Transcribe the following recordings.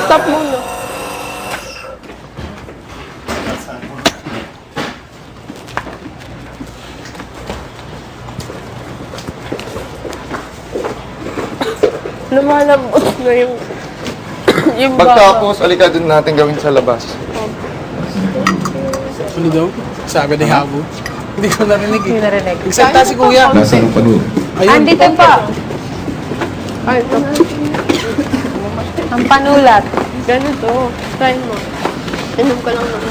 Stop muna. Lumalambot na yung baka. Pagtapos, alika dun natin gawin sa labas. Ano daw? Sabi ni Habo. Hindi ko narinig eh. Hindi narinig. Nagsalita si Kuya. Nasa ng panulo. Ayun. Andito pa. Ay, ito. Ang panulat. Ganito. Try mo. Inom ka lang ng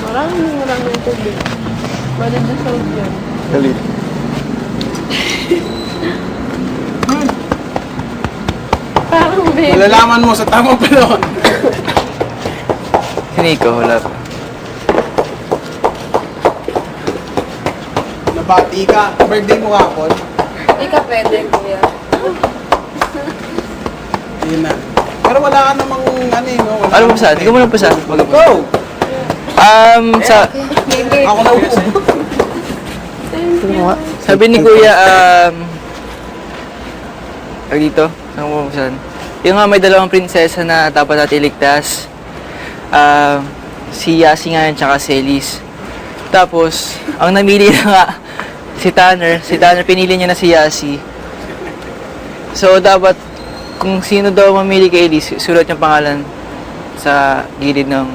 maraming tubig. Madidissolve yan. Dali. Parang baby. Malalaman mo sa tamang panahon. Hindi ko, wala pa. Nabati ka. Birthday mo kapon. Hindi ka pwede, kuya. Yun na. Pero wala ka namang ano eh, no? Wala Ano pa saan? Hindi ko mo lang pa saan. Go! Sa... Ako na upo. Sabi ni Kuya, dito? Saan mo saan? Yung nga may dalawang prinsesa na dapat natin iligtas. Si Yasi nga yan, tsaka si Elise. Tapos, ang namili na nga, si Tanner. Si Tanner, pinili niya na si Yasi. So, dapat, kung sino daw mamili kay Elise, sulat yung pangalan sa gilid ng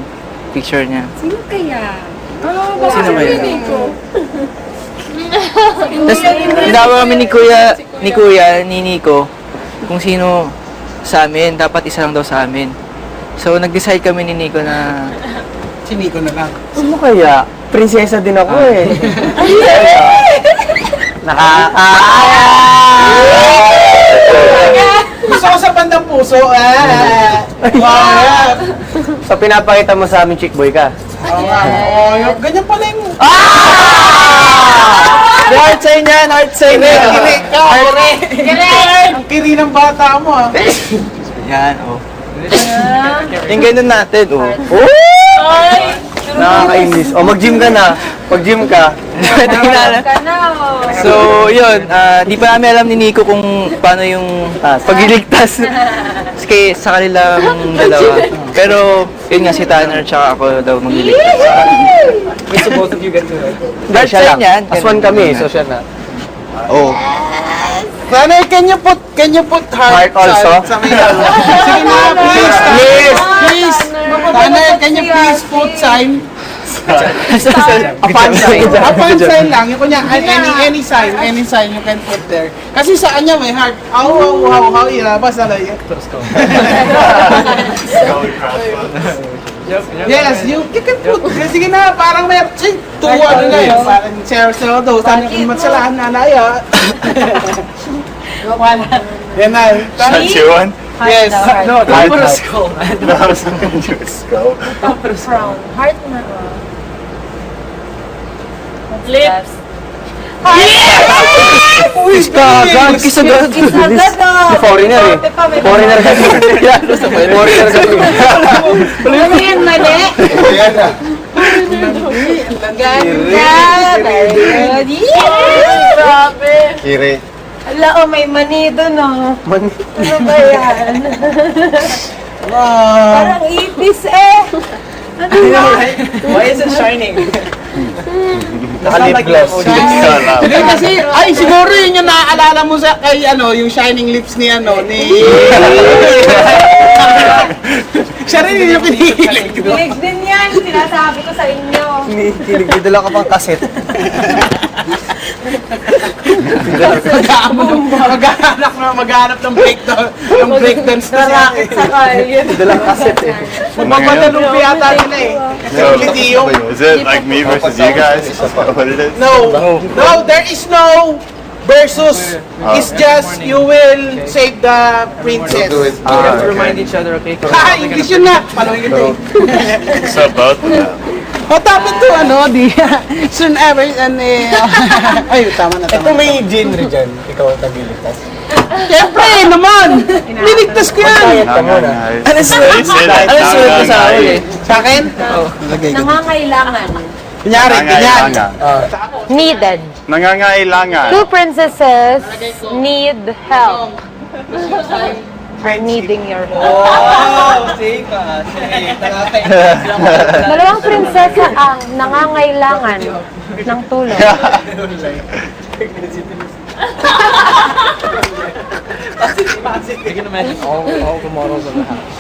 picture niya. Sino kaya? Sino ba yun? Tapos, dapat kami ni Kuya, ni Nico, kung sino sa amin, dapat isa lang daw sa amin. So, nag-decide kami ni Nico na... Sini ko na lang. Ano kaya? Prinsesa din ako eh. Gusto ko sa bandang puso. Wow! So pinapakita mo sa amin, chick boy ka? Oo nga. Oo, ganyan pala yung... Heart sign yan! Heart sign yan! Ang kiri ng bata mo ah. Yan, oh. Yung ganun natin, oh. Nakakainis. O mag-gym ka na. Pag-gym ka. So, yun. Di pa namin alam ni Nico kung paano yung pagliligtas sa kanilang dalawa. Pero, yun nga si Tanner tsaka ako daw magliligtas. Wait, so both of you get to it? Heart Siya sign lang. yan. Aswan kami, so siya na. Oh. Nanay, can you put heart, Heart also? sa may ano? Sige na, please. Please. Nanay, can you please put sign? A fan sign. A fan sign lang. Yung kunya, any sign you can put there. Kasi sa kanya may heart. How, ilabas na lang. Yes, you can put. Sige na, parang may tuwa na yun. Parang share daw. Sana kung matsalahan na naya. Yan na. Sachuan? Yes. No, Heart. puro skull. Go. Frown. Heart na. Lips. Uy, kagad. Kiss agad. Foreigner eh. Foreigner kasi. Foreigner kasi. Ano yan, mali? Ayan na. Ganda. Very good. Grabe. Kiri. Ala, may mani doon, oh. Ano ba yan? Parang ipis eh. Ano ba? Why is it shining? Naka-lip gloss. Hindi kasi, ay siguro yun yung naaalala mo sa kay ano, yung shining lips ni ano, ni... Siya rin yung pinihilig. Kilig din yan. Sinasabi ko sa inyo. Kilig, dala ka pang kaset. Maghanap ng breakdance na siya. Racket sa kayo. Dala ka kaset eh. Magpapadalong yata nila eh. Litiyong. Is it like me versus you guys? Is that what it is? No, there is no versus. It's just you will save the princess. Do it. We have to remind each other, okay? Ah, English yun na. Palawin kita eh. So both of them. O dapat to ano, di soon ever and ay tama na Ito tama. may genre dyan. Ikaw ang tagliligtas. Siyempre naman. Niligtas ko yan. Ito muna. Ano sulat ko sa akin eh? Sa akin? Nangangailangan. Kunyari, ganyan. Needed. Nangangailangan. Two princesses need help. Are needing your help. Dalawang prinsesa ang nangangailangan ng tulong.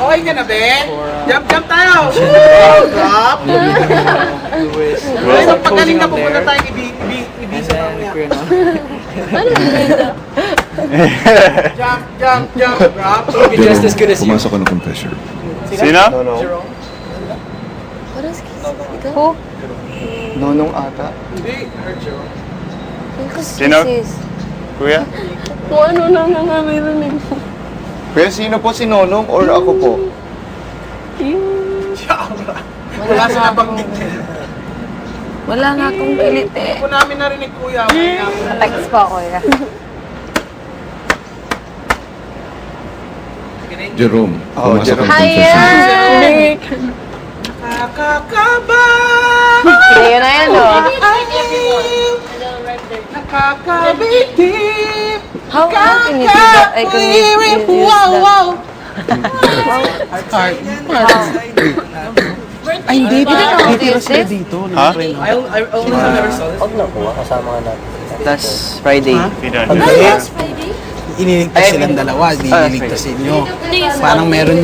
Okay ka na, Ben? Jump tayo! Drop! Ay, paggaling na pupunta tayo Ibiza mamaya. Jump, drop. Just as good as you. Pumasok ka ng confession. Sino? Who? Nonong ata. Hindi, her Jerome. Sino? Kuya? Kung ano na nangangailangan ko. Pero sino po, si Nonong or ako po? Wala sa nabanggit. Wala nga akong kilit eh. Kung namin narinig kuya, may namin. Text po ako ya. Jerome, Oh, pumasok ka ng Hiya! confession. Nakakakaba! Kaya na yan oh. Nakakabitip! How can you do that? I can use that. Ay, hindi. Titira sila dito. Ha? Last Friday. We don't Ano do yan? that. Iniligtas silang dalawa, diniligtas inyo. Parang meron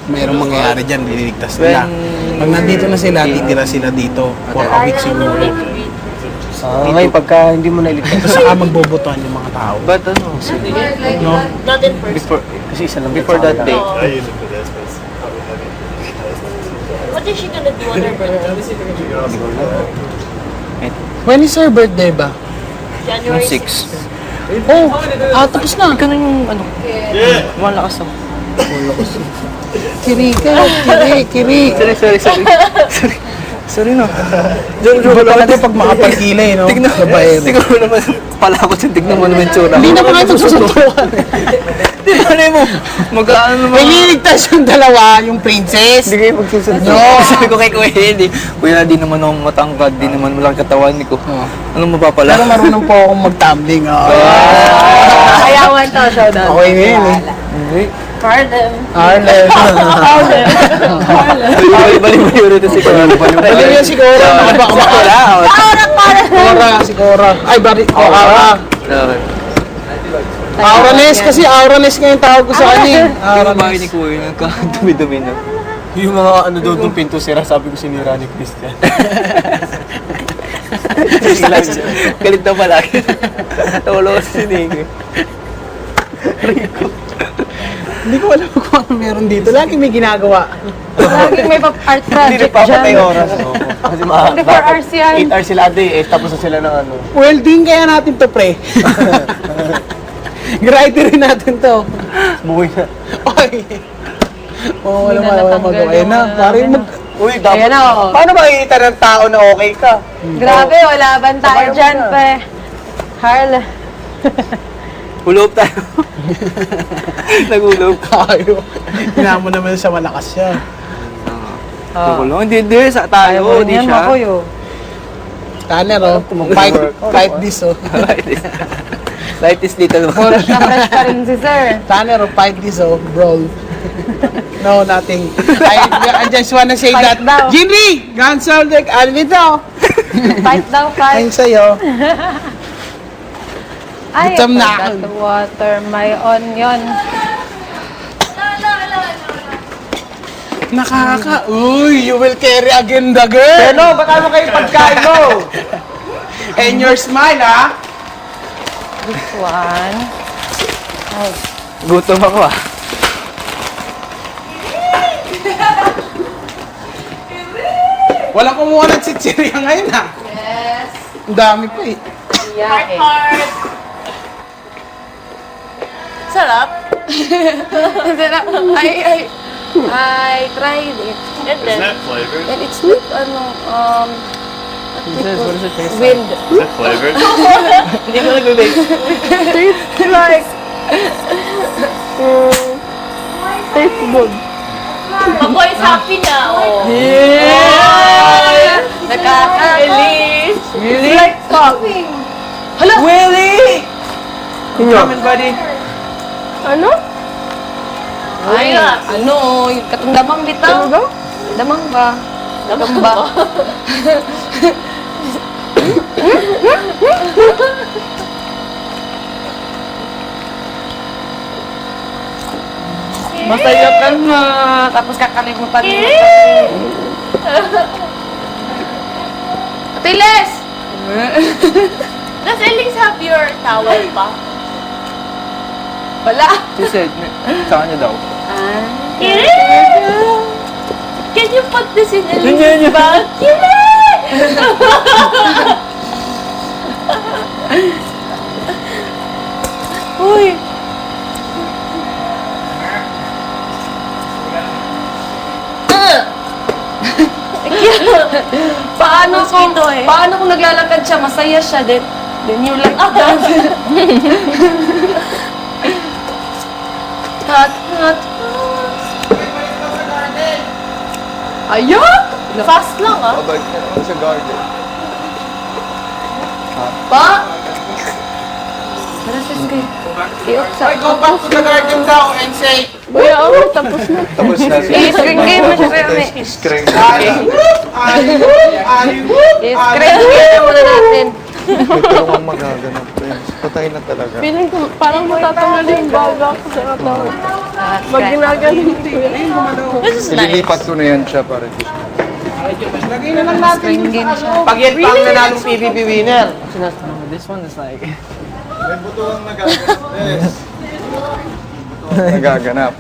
merong mangyayari dyan, diniligtas nila. Pag nandito na sila, titira sila dito. For a week siguro. Ngayon, pagka hindi mo nailigtas. Tapos saka magbobotohan yung mga tao. But ano, No? before, Kasi isa lang. before that day, What is she gonna do on her birthday? When is her birthday ba? January 6. Oh, tapos na. Ganun yung ano, malakas ako. Kiri ka, kiri. Sorry no. Iba talaga pag makapagkilay, no? Tignan mo naman, palakot yung tignan mo naman yung tsura. Hindi naman ito susuntuan. Tignan mo, mag-ano naman. May liligtas yung dalawa, yung princess. Hindi kayo magsusunod. No. Sabi ko kay Kuya, hindi. Kuya, di naman ako matangkad, di naman malaki katawan ko. Anong mapapala? Pero marunong po akong mag-tumbling. Ayawan to, showdown. Okay na yun eh. Pardon. Arlen. Bali-bali rin si Kuya. Dali yun si Cora. Baka makala. Cora, si Cora. Ay, bari. Aura. Auranes kasi Auranes nga yung tawag ko sa kanya. Yung bahay ni Kuya, nagka-dumi-dumi na. Yung mga ano doon ng pinto sira, sabi ko sinira ni Christian. Galit na palagi. Tawala ko sa sinig. Hindi ko alam kung ano meron dito. Lagi may ginagawa. Laging may art Hindi project nagpapatay dyan. oras. Kasi 24 hours yan. 8 hours sila a day, tapos na sila ng ano. Welding kaya natin to, pre. Grinder natin to. Buhay na. Oy. Oo, wala Hindi na wala natanggal magawa. Ayun yung na, ano parang natin. Uy, dapat. Ayan na, oh. Paano makikita ng tao na okay ka? Grabe, wala ban tayo dyan, pe. Harla. Hulog tayo. Nagulog. tayo. Tingnan mo naman sa malakas siya. Kukulong. Hindi, sa tayo. Hindi siya. Tanner, oh. Fight this, oh. Light is little one. Na-fresh pa rin si sir. Tanner, oh. Fight this, oh. Brawl. No, nothing. I just wanna say Fight that. daw. Jinri! Gansol, ano nito? Fight daw, fight. Ayun sa'yo. Ay, Gutom na forgot ako. to water my onion. Uy, you will carry again the girl. Pero, ba't ano kayo pagkain mo? And your smile, ha? This one. Gutom ako ah. Walang kumuha ng chichirya ngayon, ha? Yes. Ang dami pa, eh. Yeah, eh. Heart. Sarap. Sarap. I tried it. And then, Is that flavored? And it's with, wind. Is that flavored? Hindi ko nag-bake. Tastes like, tastes good. Makoy is happy na. Oh. Nakaka-release. It's like popping. Hala! Willie! Come on, buddy. Ano? Ay, Ano, yung katong damang bitaw. Damang ba? Damang ba? Masaya ka na. Tapos kakalimutan mo. Tiles! Does Elise have your towel pa? Wala. She said, sa kanya daw. Can you put this in Elise's bag? Uy! Paano kung naglalakad siya, masaya siya, then you like that. Hot. Ayun! Fast lang ah. Babalik na naman sa garden. Pa! Ay, go back to the garden daw and say, Tapos na siya. I-screen game mo siya kami. Screen. I-screen game muna natin. Tulungan magaganap. Patay na talaga. Feeling ko parang matatanggal yung baga ko sa katawan. Pag ginagaling ko yun. This is nice. Ililipat ko na yan siya para di siya. lagay na lang natin. Screen game siya. Pag yan pa ang nanalong PBB winner. This one is like... May buto ang nagaganap. Yes. Nagaganap.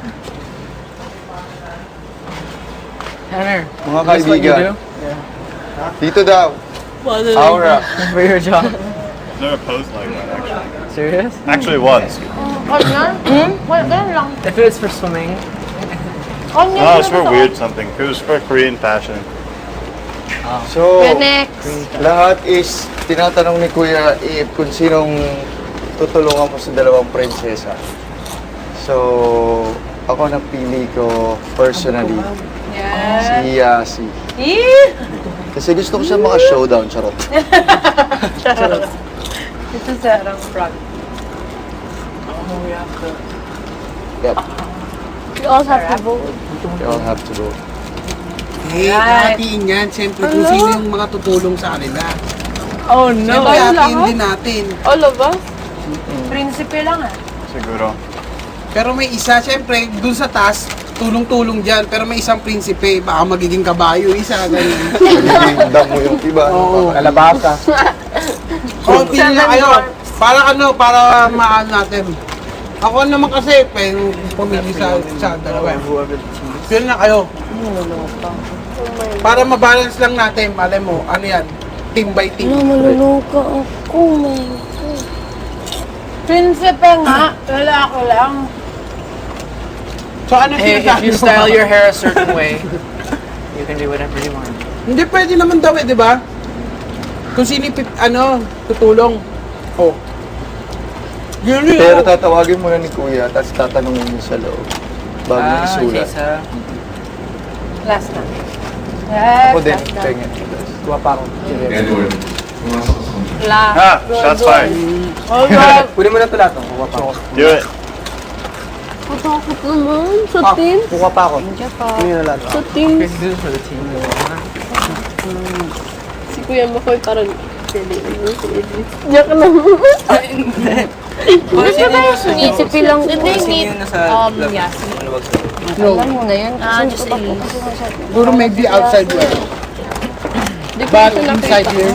Tanner, Mga this what you do? kaibigan. Dito daw. Aura. For your job. Never posed like that actually. Serious? Actually was. If it's for swimming, No, it's for weird something. It was for Korean fashion. So, lahat is tinatanong ni Kuya if kung sinong tutulungan mo sa dalawang prinsesa. So, ako napili ko personally si Yasi. Kasi gusto ko siya maka-showdown, charot. Ito sa arang frog. Yep, We all have to vote. they all have to go. Eh, hatiin yan. Siyempre, kung sino yung mga tutulong sa kanila. oh Siyempre, hatiin din natin. All of us? Prinsipe lang ah. Siguro. Pero may isa, siyempre, dun sa taas, tulong-tulong dyan. Pero may isang prinsipe, baka magiging kabayo, isa, ganyan. Magiging damo yung iba. Oo. Kalabasa. O, pili na kayo. Para ano, para maan natin. Ako naman kasi, pumili sa dalawa. Pili na kayo. Para mabalance lang natin, malay mo, ano yan, team by team. Maluluka ako, man. Prinsipe nga. Wala ako lang. So ano hey, if sinasabi you mo? style your hair a certain way, you can do whatever you want. Hindi pwede naman daw di ba? Kung sino tutulong. Oh. Yun yun. Pero oh. tatawagin muna ni Kuya, tapos tatanungin niyo sa loob. Bago niya Okay, isulat. so... Last na. Yes. Ako din, last na. pengen. Tuwa pa ako. Edward. Pumasok sa contract. Ah, shots fired. Kunin mo na ito lahat. Kuha pa ako. Do it. Matakot naman sa team. Kuha pa ako. Kunin na lahat. Sa team. Crazy do this for the team. Si Kuya Makoy parang pwede mo si Edith. Diyak naman. Prinsipe lang. Did they meet Yasi? Alam mo na yan. Just Elise. Siguro maybe outside world. But inside here,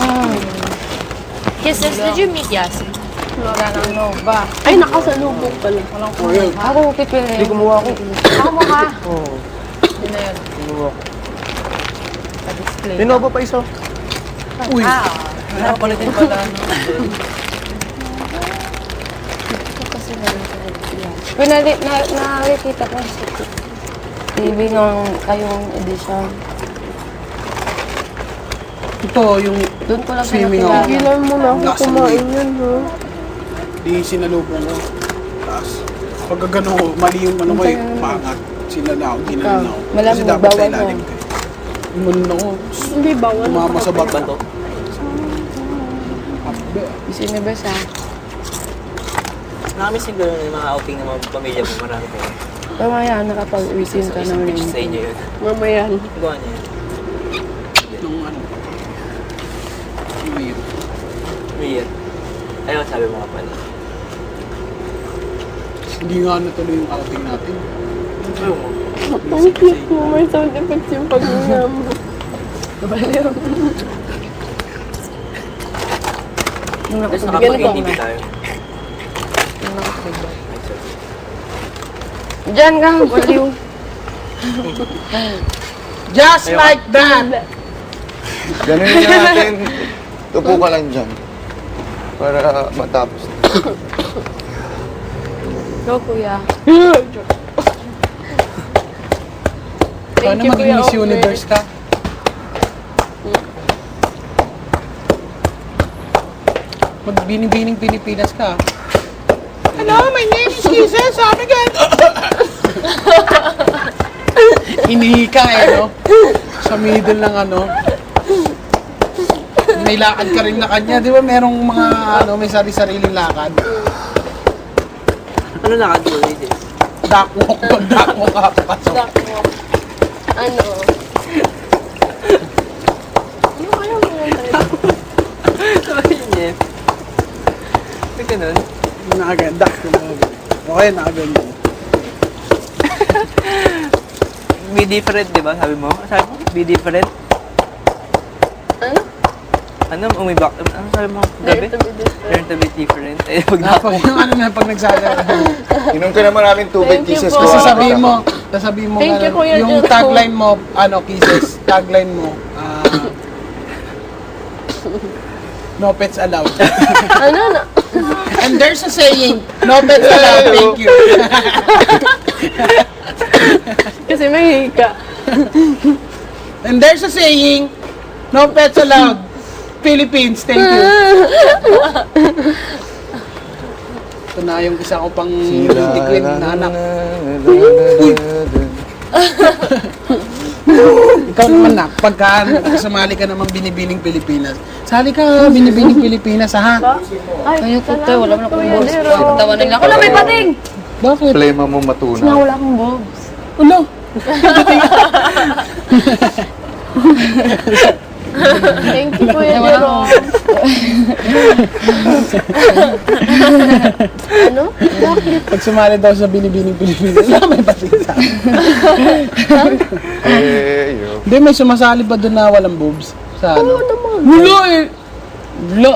Kisses, did you meet Yasi? Wala nang no ba? Ay, nakasalubong pala. Ako pipili. Hindi kumuha ako. Ako mo ka. Oo. Yun na yun. Kumuha ako. Pa-display. Linobo pa iso. uy, Napalitin pala. Pero nakikita ko sa TV ng kayong edition. ito yung Doon ko lang Swimming nakilala. Gilan mo na ako Nasa kumain yan, ha? di sinalubong ko. Tapos, pag gano'n ko, mali yung ano ko eh, maangat. Sinala ako, ginano ako. Kasi Malamig, dapat sa bawal ilalim mo. ko. Umanon ako, Hindi, bawal. tumama sa bato. Sino ba siya? Nakamiss yung gano'n yung mga outing ng mga pamilya mo, marami kayo. Mamaya, nakapag-uwisin ka na rin. Sa inyo yun. Mamaya. Gawa niya yun. Nung ano. Weird. Weird. Ayun, sabi mo nga pala. Hindi nga natuloy yung outing natin. Ayaw mo. Ang cute mo. May sound effects yung pag-nga mo. Baliw. Tapos nakapag-ATV tayo. Diyan ka, baliw. Just like that! Ganun na natin. Tupo ka lang dyan. Para matapos. Go, kuya. Paano you, maging Kuya Miss Omer. Universe ka? Magbinibining Pilipinas ka. Hello, my name is Kisses. Sabi ka. Hinihika no? Sa middle ng ano. May lakad ka rin na kanya. Di ba merong mga may sari-sariling lakad? Ano lakad mo ulit eh? Duckwalk. Pag duckwalk ka, papasok. Ano? Yung ayaw mo lang talaga. Sabi niya. May ganun. Nakaganda. Okay, nakaganda. Be different, di ba? Sabi mo? Sabi mo? Be different? Ano? Ano? Umibak? Ano sabi mo? Gabi? Learn to be different. Eh, pag Pag yung ano na, pag nagsasabi. Inom ka na maraming tubig, Thank you Kisses. po. Kuha ka Sasabihin na. mo, sasabihin mo, Thank you, Kuya yung Jojo. tagline mo, Kisses, tagline mo, no pets allowed. Ano na? And there's a saying, no pets allowed, thank you. Kasi may hika. And there's a saying, no pets allowed, Philippines, thank you. Ito na yung isa ko pang tiklin na anak. Ikaw naman na, pagka sumali ka naman Binibining Pilipinas, sali ka Binibining Pilipinas, ha? Ay, Kayo po tayo, wala mo na akong balls. Tawa nila. Ako na may pating! Bakit? Problema mo matunaw. Wala akong balls. Ulo? thank you, Kuya Jerome. Ano? Bakit? Pag sumali daw sa Binibining Pilipinas, wala may batisa. Yo. Hindi, may sumasali ba doon na walang boobs? Sa ano? Wala eh! Wala!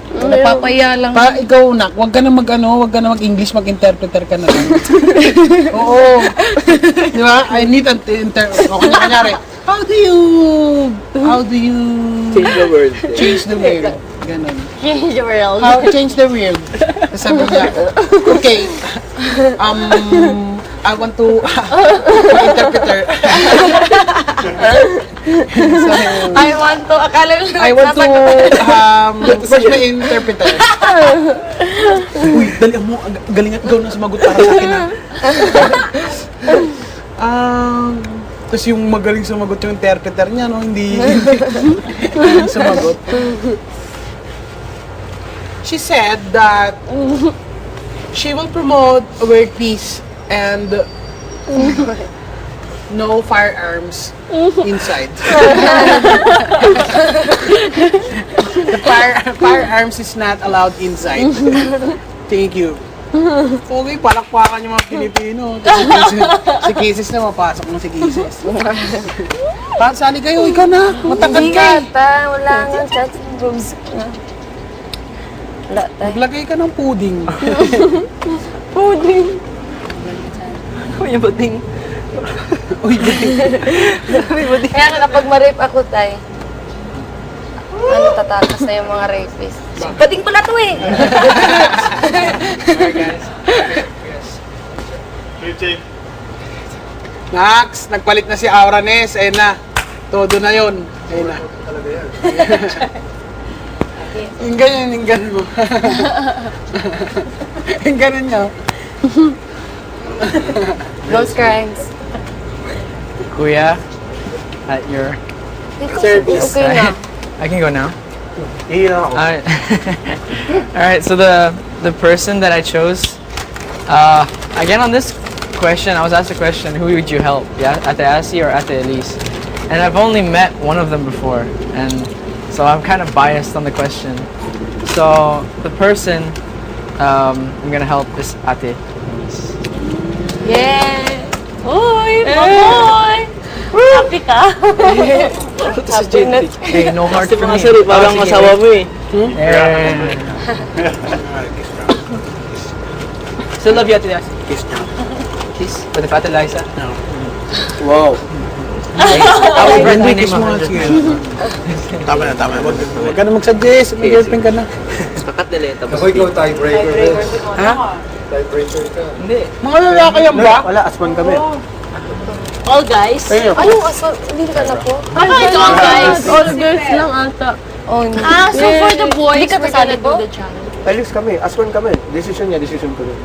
Napapaya lang. Ikaw, Nak, wag ka na mag-English, mag-interpreter ka na lang. Oo. Di ba? I need an okay, kanyari, how do you change the world. change the world? Ganon. Change the world. How change the world? Sabi niya, okay, I want to interpreter. I want to, akala nila I want to first may interpreter. Uy, dali mo, galing at ikaw na sumagot para sa akin, ha? Tapos yung magaling sumagot yung interpreter niya, no? Hindi sumagot. She said that she will promote world peace and no firearms inside. The firearms is not allowed inside. Thank you. Okay, palakpakan yung mga Pilipino. Si Kisses na, mapasok na si Kisses. Sali kayo, ikaw na. Matangkad Hindi ka. ata, wala nga chat. Boobs na. Wala tayo. Maglagay ka ng pudding. Pudding. Uy, yung buting. Uy, pudding. Kaya nga kapag ma-rape ako, tay, ano, tatakas na yung mga rapist. Pating pala to eh! Max, nagpalit na si Aura Nes. Ayun na. Todo na yun. Ayun na. Yung ganyan, yung ganyan mo. Yung ganyan niya. Ghost crimes. Kuya, at your Service. Okay na. I can go now. Alright. Alright, so the person that I chose, again on this question. I was asked a question. Who would you help? Yeah, Ate Asi or Ate Elise? And I've only met one of them before, and so I'm kind of biased on the question. So the person I'm gonna help is Ate Elise. Yeah! Uy, mamoy! Happy ka? Hey, no hard for me. Parang asawa mo eh. Still love you, Ate Elise. Kiss now. Kiss? But if Ate Liza? No. Wow. Our friend my name Kiss mo nga, 100 sige. Tama na. Huwag ka na mag-suggest. May girlfriend ka na. Kakat nila yun. Tapos Ako ikaw tiebreaker. Ha? Tiebreaker ka. Hindi. Mga lalaki yan ba? Wala, aswan kami. All guys? Anong asal? Hindi ka na po. Ano ito all guys? All girls lang ata. Oh, hindi. So for the boys, Hindi ka we're kasali gonna po? do the challenge. Alex kami, aswan kami. Decision niya, decision ko rin.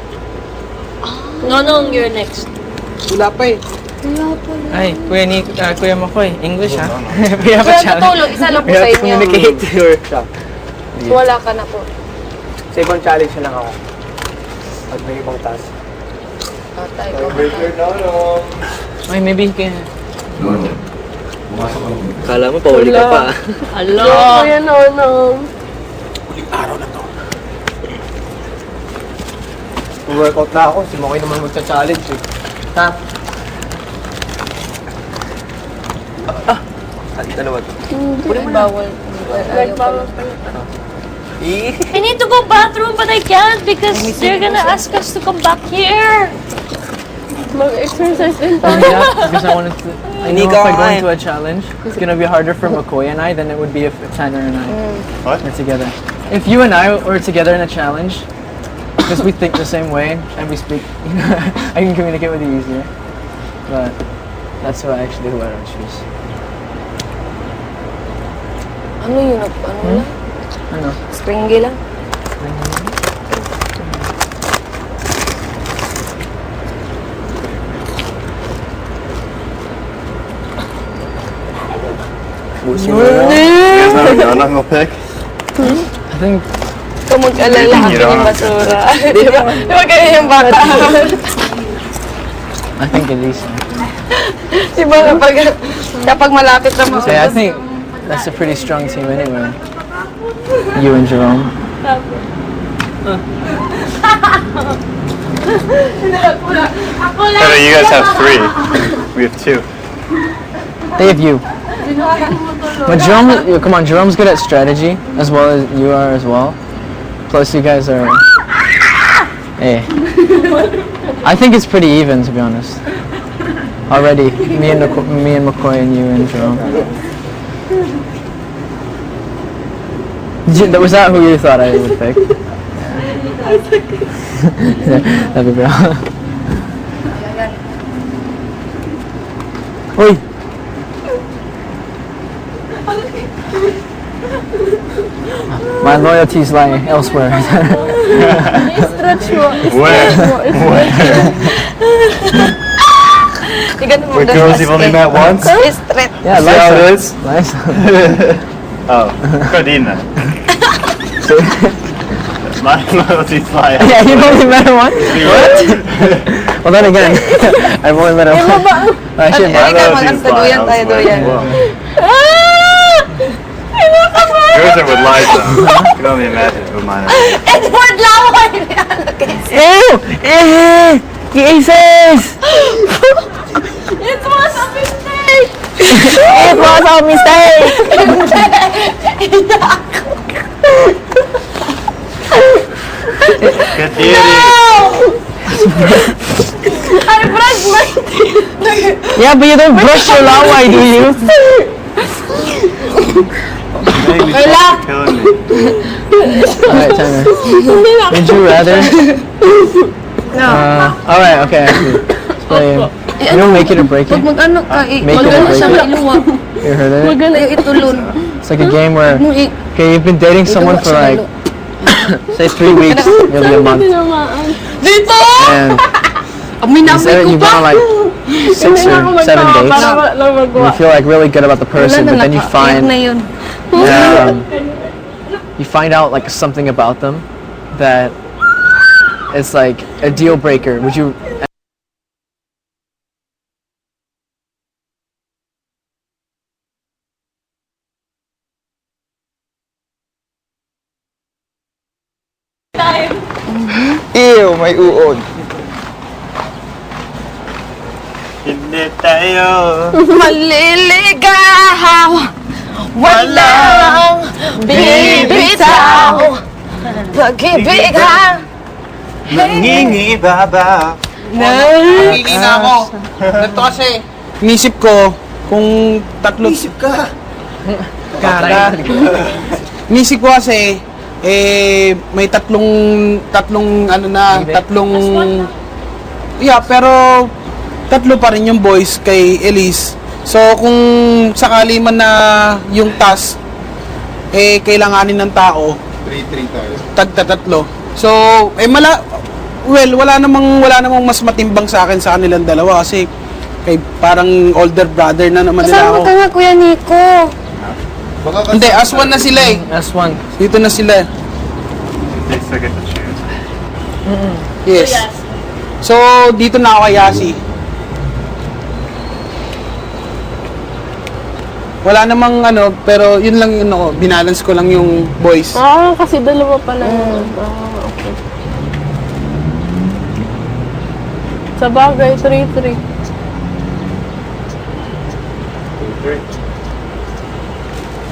No, you're next. Wala pa eh. Ay, Kuya Makoy, English ha? We have a Kaya challenge. tutulong, isa lang po We sa have to inyo. communicate to your... Wala ka na po. Sa ibang challenge na lang ako. At may ibang task. Tiebreaker na lang. Ay, maybe he can... Lord, pumasok ako. Kala mo, pahuli ka pa. Hello! Kuya Nonong. Workout na ako, si Mokoy naman magcha-challenge eh. Ha? Ano ba ito? Bawal. Nagbawal pa I need to go bathroom but I can't because they're gonna ask us to come back here. Mag-exercise din tayo. Yeah, because I wanted to... I know if Ikaw I go nga into a challenge, it's gonna be harder for McCoy and I than it would be if Tanner and I What? were together. If you and I were together in a challenge, because we think the same way and we speak, I can communicate with you easier. But that's who I would choose. Ano yun? Ano lang? Ano? Springy lang? You guys know what gun I'm gonna pick? I think Ikaw mag-alala You akin don't yung have to. basura. Di ba kayo yung bata? I think Elise. Di ba kapag malapit na mga... So I think that's a pretty strong team anyway. You and Jerome. But you guys have 3. We have 2. They have you. But Jerome, come on, Jerome's good at strategy as well as you are as well. Plus, you guys are. Hey, I think it's pretty even to be honest. Already, me and McCoy and you and Jerome. Was that who you thought I would pick? Yeah. That'd be bro. Oi. My loyalties lie elsewhere. Where? Ganun mo With girls you've only met once? Straight. Yeah, See how it is? Nice. Oh, Cardina. My loyalties lie. Yeah, you've only met her once? Well, then again, I've only met her once. Shit, My Halika, loyalties magkasuduyan lie tayo, elsewhere. duyan. Whoa. Yours are with Liza. You can only imagine who mine are. Edward Laway! Ew! Jesus! It was a mistake! It was a mistake! Good beauty. I brushed my teeth! Yeah, but you don't brush your laway, do you? You're killing me. Alright, Tanner. Would you rather? No. Alright, okay. Let's play. You don't make it or break it. Pag mag-ano ka, Make it mag-ano or siya break it. kailuwa. You heard it? Mag-ano itulon. It's like a game where, Mo okay, you've been dating someone for like, say 3 weeks, maybe a month. Dito! And Amoy na amoy ko you've pa! gone on like 6 or 7 dates. Para lang And magawa. you feel like really good about the person, but then you find na yun. you find out like something about them that is like a deal breaker. Would you time. Ew, may uod. Hindi tayo. Maliligaw, walang bibitaw, pag-ibigan. Nangingibaba. Pili na ako. Ganito kasi, inisip ko, kung tatlo... Inisip ka? Kaka. Inisip ko kasi, may tatlong yeah, pero tatlo pa rin yung boys kay Elise. So, kung sakali man na yung task, kailanganin ng tao, 3-3 tayo. tagtatatlo. So, wala namang mas matimbang sa akin sa kanilang dalawa kasi parang older brother na naman nila Kasama ako. ka nga, Kuya Nico. Hindi, as one na sila eh. As one. Dito na sila. Next I get to choose. Yes. So, dito na ako kay Yasi. Wala namang pero yun lang yun ako. Binalance ko lang yung boys. Kasi dalawa pala yun. Okay. Sa bagay, 3-3.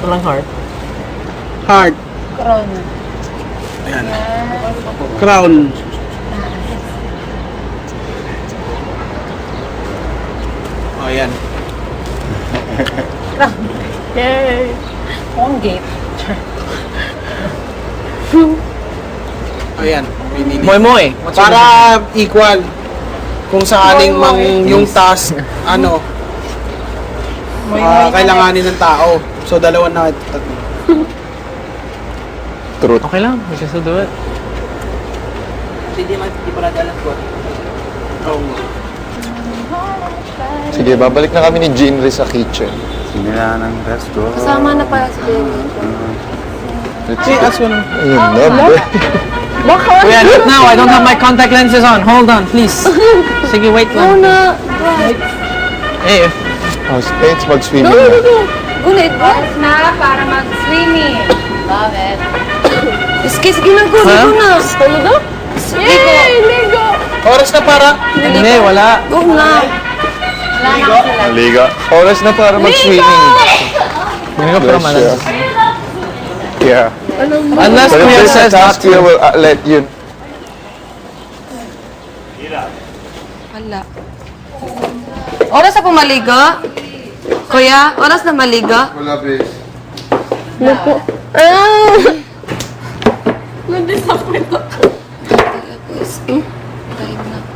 Walang heart. Heart. Crown. Ayan. Crown. Oh, ayan. Yay! Home gate. Ayan. Pinili. Moy. Para equal. Kung sakaling yung task, kailanganin ng tao. So, dalawa na tatlo. Truth. Okay lang. We can still do it. Sige, babalik na kami ni Jinri sa kitchen. Sinila ng let's go. Kasama na pala si Kuya Nico. Si Aswan. Ayun na, boy. Kuya, not now. I don't have my contact lenses on. Hold on, please. Sige, wait lang. Una. Eh, Oh, let's mag-swimming na. Gunit ba? Na para mag-swimming. Love it. Sige na, go. Ha? Go na. Ano daw? Yay! Ligo! Oras na para. hindi, wala. Go na. Maliga. Oras na para mag-swimming. Hindi ka pa naman. Bless you. Yeah. Unless But if Kuya there's a says not task, Kuya to. will let you. Wala. Oras na po maligo? Kuya, oras na maligo? Wala, bes. Lupo. Na-disappoint ako.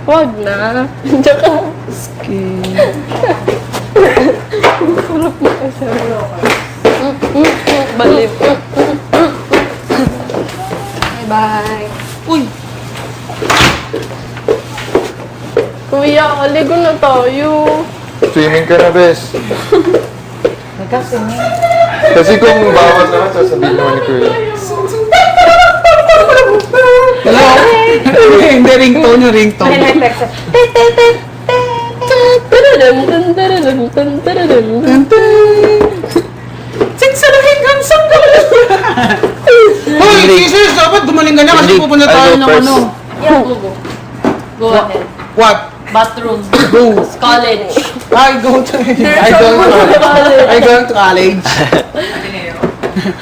Wag na. Diyan ka. Sarap mo kasi. Baliw. Bye. Kuya, aligo na tayo. Swimming ka na, bes. Kasi kung bawal naman, sasabihin naman ni Kuya. Hello? Hindi, ringtone yung ringtone. Singsalahin kang sanggal! Hoy, Jesus! Dapat gumaling ka na kasi pupunta tayo I'll go ng first. Yeah, go ahead. What? Bathroom. Go! College. I go to college.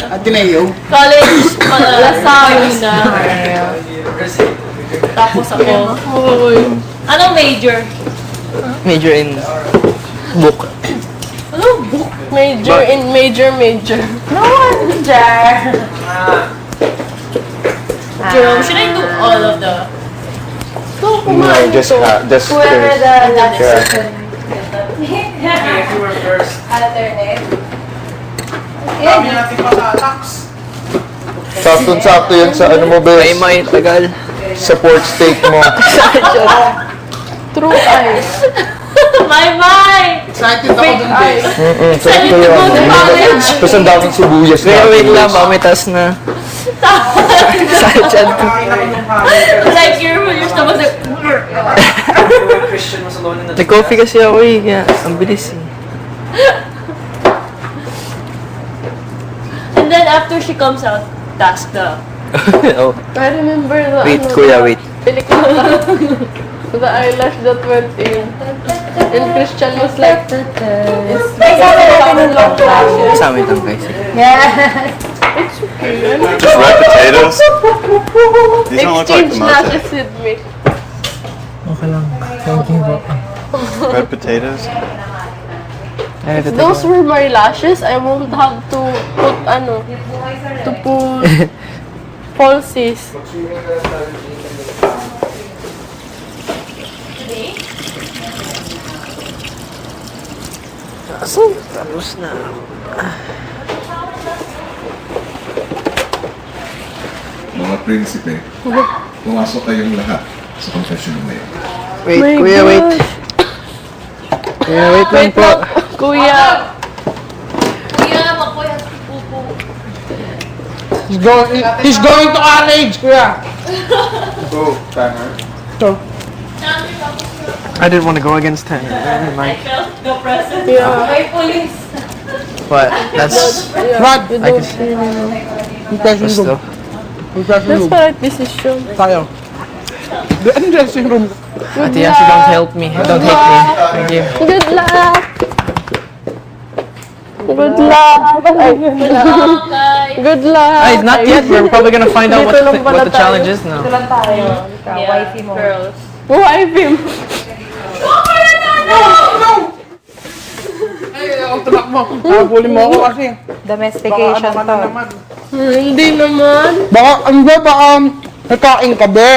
Ateneo. College. Sauna. Tapos ako. Anong major? Major in book. Anong book? Major in major. No wonder. Jerome, should I do all of the... No, just Whoever the last Yeah. If you were first. alternate. Kami natin patatax. Saktong-sakto yun sa ano mo, bes. May tagal. Sa pork steak mo. True eyes. Bye-bye! Excited ako dun, bes. Sakto yun. go to college. Tapos ang daming sibuyas Pero wait lang, bes. baka may taas na. Sergeant. Like your stomach's like... Nag-coffee kasi ako eh, kaya ang bilis eh. And then after she comes out, task the Oh, I remember the, wait, kuya, wait. the eyelash that went in. And Christian was like, Kasama natin yung long lashes. Sa amin lang, guys. Just red potatoes? These don't look like exchange tomato. lashes with me. Okay lang. Thank you po. Red potatoes? If those were my lashes, I won't have to put falsies. Tapos na. Mga prinsipe, pumasok kayong lahat sa confession na yun. Wait, My kuya, wait. gosh. Kuya, wait lang po. Kuya, He's going to college, kuya. Oh, Tanner. I didn't want to go against him. Never mind. yeah. But that's Rod, You I don't guess- really know. dressing room. still. Dressing That's room. the right decision. Tayo. Ano dressing room? Ate Yasi, don't help me. Don't hate me. Thank you. Good luck! Good luck! Good luck! Ay, not yet. We're probably gonna find out Dito lang pala what the tayo. challenge is now. Lang tayo. Ikaw, wifey mo. Wife him! Habulin mo ako kasi. Domestication Baka ano ka na to. naman. Hindi naman. Baka nagkain ka be.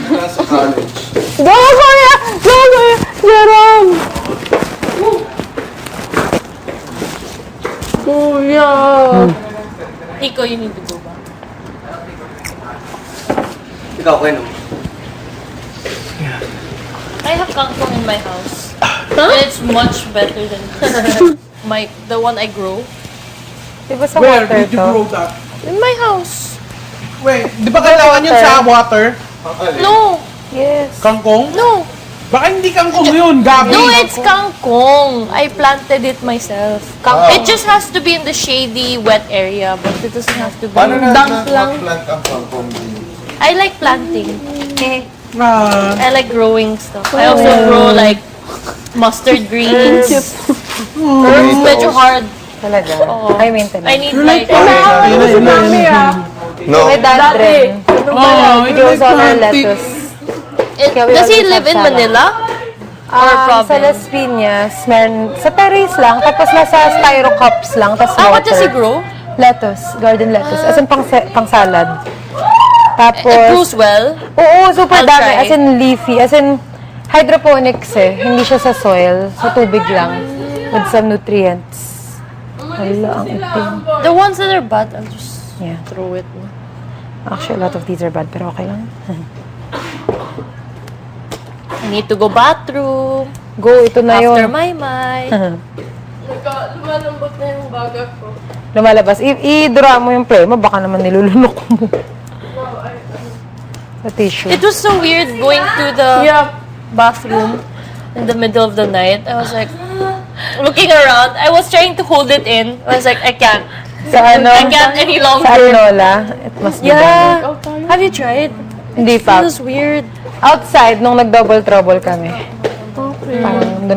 Nasa college. Go, kuya! Go, kuya! Jerome! Kuya! Nico, you need to go back. Ikaw, okay no? I have kangkong in my house. And it's much better than the one I grow. Di ba sa Where water did you to? grow that? In my house. Wait, di ba kailangan yun sa water? No, Yes. Kangkong? no. Baka hindi kangkong yun, Gabi. No, it's kangkong. I planted it myself. It just has to be in the shady, wet area, but it doesn't have to be. Paano na Dump lang. plant ang kangkong? I like planting. Ah, I like growing stuff. I also grow like mustard greens. Herbs, medyo hard. Talaga. Oo. High maintenance. I need like No. My dad rin. oh, He grows all our lettuce. Does he live in Manila? Or Sa province? Las Piñas, meron, sa terrace lang, tapos nasa styro cups lang, tapos Ah, water. what does he grow? Lettuce, garden lettuce, as in pang salad. Tapos, It grows well. oo, super I'll dami, try. as in leafy, as in hydroponics hindi siya sa soil, sa tubig lang, with some nutrients. Hala, ang itim. The ones that are bad, I'll just Yeah. throw it. Actually, a lot of these are bad, pero okay lang. I need to go bathroom Go, ito na after yun. my. Lumalambot na yung baga ko. Lumalabas. I-dura mo yung play mo, baka naman nilulunok mo. Sa tissue. It was so weird going to the bathroom in the middle of the night. I was like looking around. I was trying to hold it in. I was like, I can't. Sa ano? I can't any Sa longer. Arnola. It must be done. Yeah. Have you tried? Hindi It pa. was weird. Outside, nung nag-double trouble kami. Parang